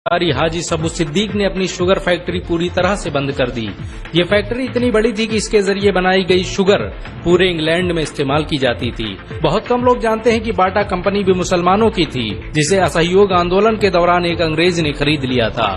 हाजी सबू सिद्दीक ने अपनी शुगर फैक्ट्री पूरी तरह से बंद कर दी। ये फैक्ट्री इतनी बड़ी थी कि इसके जरिए बनाई गई शुगर पूरे इंग्लैंड में इस्तेमाल की जाती थी। बहुत कम लोग जानते हैं कि बाटा कंपनी भी मुसलमानों की थी, जिसे असहयोग आंदोलन के दौरान एक अंग्रेज ने खरीद लिया था।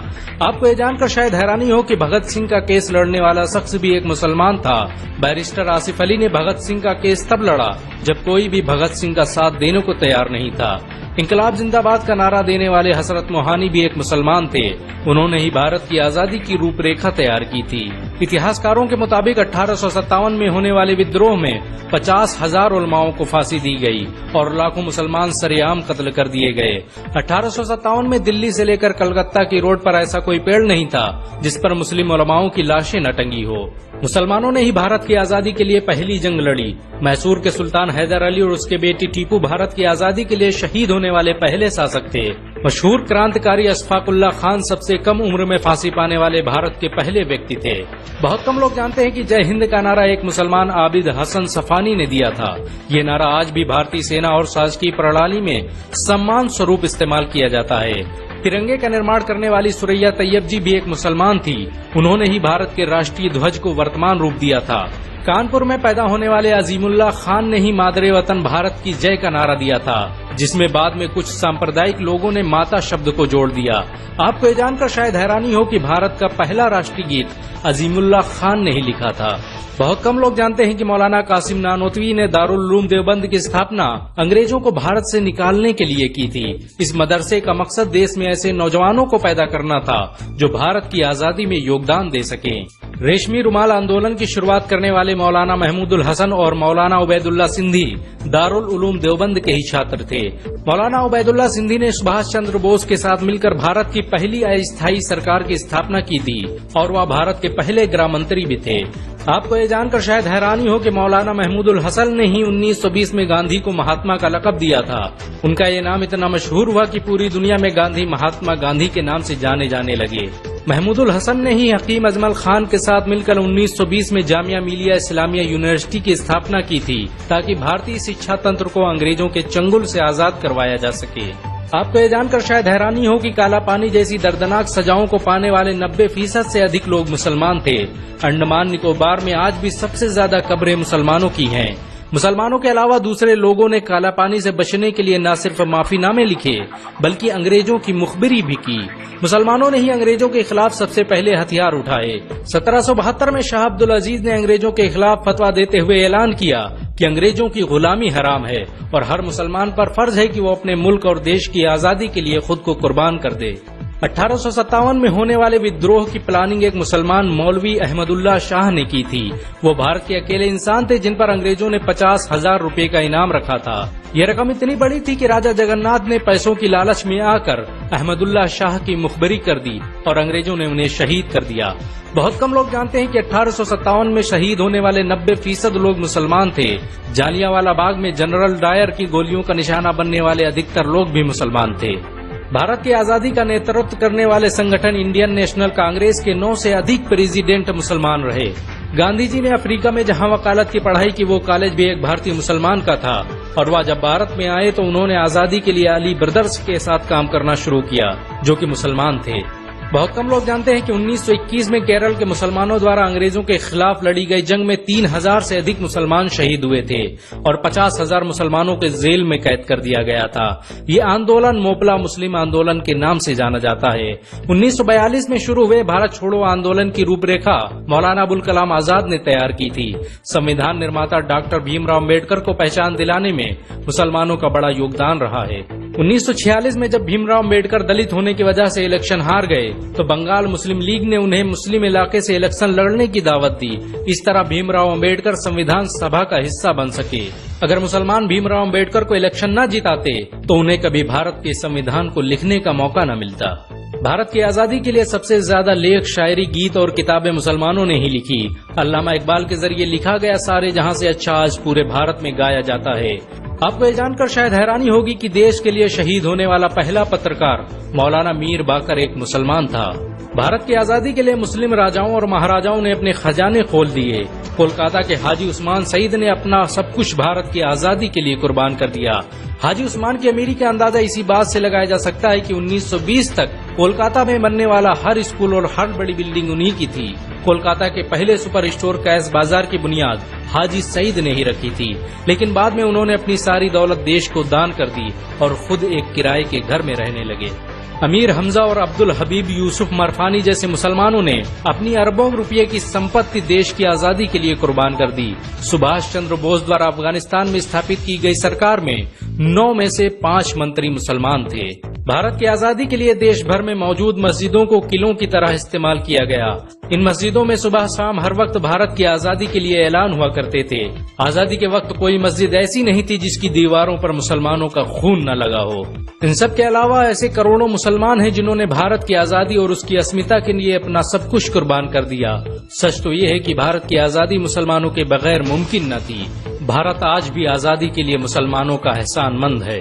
आपको ये जानकर शायद हैरानी हो कि भगत सिंह का केस लड़ने वाला शख्स भी एक मुसलमान था। बैरिस्टर आसिफ अली ने भगत सिंह का केस तब लड़ा जब कोई भी भगत सिंह का साथ देने को तैयार नहीं था। इंकलाब जिंदाबाद का नारा देने वाले हसरत मोहानी भी एक मुसलमान थे। उन्होंने ही भारत की आजादी की रूपरेखा तैयार की थी। इतिहासकारों के मुताबिक 1857 में होने वाले विद्रोह में 50,000 उलमाओं को फांसी दी गई और लाखों मुसलमान सरेआम कत्ल कर दिए गए। 1857 में दिल्ली से लेकर कलकत्ता की रोड पर ऐसा कोई पेड़ नहीं था जिस पर मुस्लिम उलमाओं की लाशें न टंगी हो। मुसलमानों ने ही भारत की आजादी के लिए पहली जंग लड़ी। मैसूर के सुल्तान हैदर अली और उसके बेटी टीपू भारत की आजादी के लिए शहीद होने वाले पहले शासक थे। मशहूर क्रांतिकारी अशफाकुल्लाह खान सबसे कम उम्र में फांसी पाने वाले भारत के पहले व्यक्ति थे। बहुत कम लोग जानते हैं कि जय हिंद का नारा एक मुसलमान आबिद हसन सफानी ने दिया था। ये नारा आज भी भारतीय सेना और शासकीय प्रणाली में सम्मान स्वरूप इस्तेमाल किया जाता है। तिरंगे का निर्माण करने वाली सुरैया तैयब जी भी एक मुसलमान थी। उन्होंने ही भारत के राष्ट्रीय ध्वज को वर्तमान रूप दिया था। कानपुर में पैदा होने वाले अजीमुल्लाह खान ने ही मादरे वतन भारत की जय का नारा दिया था, जिसमें बाद में कुछ सांप्रदायिक लोगों ने माता शब्द को जोड़ दिया। आपको ये जानकर शायद हैरानी हो कि भारत का पहला राष्ट्रीय गीत अजीमुल्लाह खान ने ही लिखा था। बहुत कम लोग जानते हैं कि मौलाना कासिम नानोतवी ने दारुल उलूम देवबंद की स्थापना अंग्रेजों को भारत से निकालने के लिए की थी। इस मदरसे का मकसद देश में ऐसे नौजवानों को पैदा करना था जो भारत की आजादी में योगदान दे सकें। रेशमी रुमाल आंदोलन की शुरुआत करने वाले मौलाना महमूदुल हसन और मौलाना उबैदुल्ला सिंधी दारुल उलूम देवबंद के ही छात्र थे। मौलाना उबैदुल्ला सिंधी ने सुभाष चंद्र बोस के साथ मिलकर भारत की पहली अस्थायी सरकार की स्थापना की थी और वह भारत के पहले गृह मंत्री भी थे। आपको ये जानकर शायद हैरानी हो कि मौलाना महमूदुल हसन ने ही 1920 में गांधी को महात्मा का लक़ब दिया था। उनका ये नाम इतना मशहूर हुआ कि पूरी दुनिया में गांधी महात्मा गांधी के नाम से जाने जाने लगे। महमूदुल हसन ने ही हकीम अजमल खान के साथ मिलकर 1920 में जामिया मिलिया इस्लामिया यूनिवर्सिटी की स्थापना की थी, ताकि भारतीय शिक्षा तंत्र को अंग्रेजों के चंगुल से आजाद करवाया जा सके। आपको ये जानकर शायद हैरानी हो कि काला पानी जैसी दर्दनाक सजाओं को पाने वाले 90% से अधिक लोग मुसलमान थे। अंडमान निकोबार में आज भी सबसे ज्यादा कब्रें मुसलमानों की हैं। मुसलमानों के अलावा दूसरे लोगों ने काला पानी से बचने के लिए न सिर्फ माफीनामे लिखे बल्कि अंग्रेजों की मुखबिरी भी की। मुसलमानों ने ही अंग्रेजों के खिलाफ सबसे पहले हथियार उठाए। 1772 में शाह अब्दुल अजीज ने अंग्रेजों के खिलाफ फतवा देते हुए ऐलान किया कि अंग्रेजों की गुलामी हराम है और हर मुसलमान पर फर्ज है कि वो अपने मुल्क और देश की आजादी के लिए खुद को कुर्बान कर दे। 1857 में होने वाले विद्रोह की प्लानिंग एक मुसलमान मौलवी अहमदुल्ला शाह ने की थी। वो भारत के अकेले इंसान थे जिन पर अंग्रेजों ने 50,000 रुपए का इनाम रखा था। यह रकम इतनी बड़ी थी कि राजा जगन्नाथ ने पैसों की लालच में आकर अहमदुल्ला शाह की मुखबरी कर दी और अंग्रेजों ने उन्हें शहीद कर दिया। बहुत कम लोग जानते हैं कि 1857 में शहीद होने वाले 90% लोग मुसलमान थे। जालियांवाला बाग में जनरल डायर की गोलियों का निशाना बनने वाले अधिकतर लोग भी मुसलमान थे। भारत की आजादी का नेतृत्व करने वाले संगठन इंडियन नेशनल कांग्रेस के 9 से अधिक प्रेसिडेंट मुसलमान रहे। गांधी जी ने अफ्रीका में जहां वकालत की पढ़ाई की, वो कॉलेज भी एक भारतीय मुसलमान का था और वह जब भारत में आए तो उन्होंने आजादी के लिए अली ब्रदर्स के साथ काम करना शुरू किया, जो कि मुसलमान थे। बहुत कम लोग जानते हैं कि 1921 में केरल के मुसलमानों द्वारा अंग्रेजों के खिलाफ लड़ी गई जंग में 3000 से अधिक मुसलमान शहीद हुए थे और 50,000 मुसलमानों के जेल में कैद कर दिया गया था। ये आंदोलन मोपला मुस्लिम आंदोलन के नाम से जाना जाता है। 1942 में शुरू हुए भारत छोड़ो आंदोलन की रूपरेखा मौलाना अबुल कलाम आजाद ने तैयार की थी। संविधान निर्माता डॉक्टर भीमराव अम्बेडकर को पहचान दिलाने में मुसलमानों का बड़ा योगदान रहा है। 1946 में जब भीमराव अम्बेडकर दलित होने की वजह से इलेक्शन हार गए तो बंगाल मुस्लिम लीग ने उन्हें मुस्लिम इलाके से इलेक्शन लड़ने की दावत दी। इस तरह भीमराव अम्बेडकर संविधान सभा का हिस्सा बन सके। अगर मुसलमान भीमराव अम्बेडकर को इलेक्शन न जिताते तो उन्हें कभी भारत के संविधान को लिखने का मौका न मिलता। भारत की आजादी के लिए सबसे ज्यादा लेख, शायरी, गीत और किताबें मुसलमानों ने ही लिखी। अल्लामा इकबाल के जरिए लिखा गया सारे जहां से अच्छा आज पूरे भारत में गाया जाता है। आपको ये जानकर शायद हैरानी होगी कि देश के लिए शहीद होने वाला पहला पत्रकार मौलाना मीर बाकर एक मुसलमान था। भारत की आजादी के लिए मुस्लिम राजाओं और महाराजाओं ने अपने खजाने खोल दिए। कोलकाता के हाजी उस्मान सईद ने अपना सब कुछ भारत की आजादी के लिए कुर्बान कर दिया। हाजी उस्मान की अमीरी का अंदाजा इसी बात से लगाया जा सकता है कि 1920 तक कोलकाता में बनने वाला हर स्कूल और हर बड़ी बिल्डिंग उन्हीं की थी। कोलकाता के पहले सुपर स्टोर कैश बाजार की बुनियाद हाजी सईद ने ही रखी थी, लेकिन बाद में उन्होंने अपनी सारी दौलत देश को दान कर दी और खुद एक किराए के घर में रहने लगे। अमीर हमजा और अब्दुल हबीब यूसुफ मरफानी जैसे मुसलमानों ने अपनी अरबों रुपये की संपत्ति देश की आजादी के लिए कुर्बान कर दी। सुभाष चंद्र बोस द्वारा अफगानिस्तान में स्थापित की गई सरकार में 9 में से 5 मंत्री मुसलमान थे। भारत की आजादी के लिए देश भर में मौजूद मस्जिदों को किलों की तरह इस्तेमाल किया गया। इन मस्जिदों में सुबह शाम हर वक्त भारत की आजादी के लिए ऐलान हुआ करते थे। आजादी के वक्त कोई मस्जिद ऐसी नहीं थी जिसकी दीवारों पर मुसलमानों का खून न लगा हो। इन सब के अलावा ऐसे करोड़ों मुसलमान हैं जिन्होंने भारत की आजादी और उसकी अस्मिता के लिए अपना सब कुछ कुर्बान कर दिया। सच तो ये है कि भारत की आजादी मुसलमानों के बगैर मुमकिन न थी। भारत आज भी आजादी के लिए मुसलमानों का एहसानमंद है।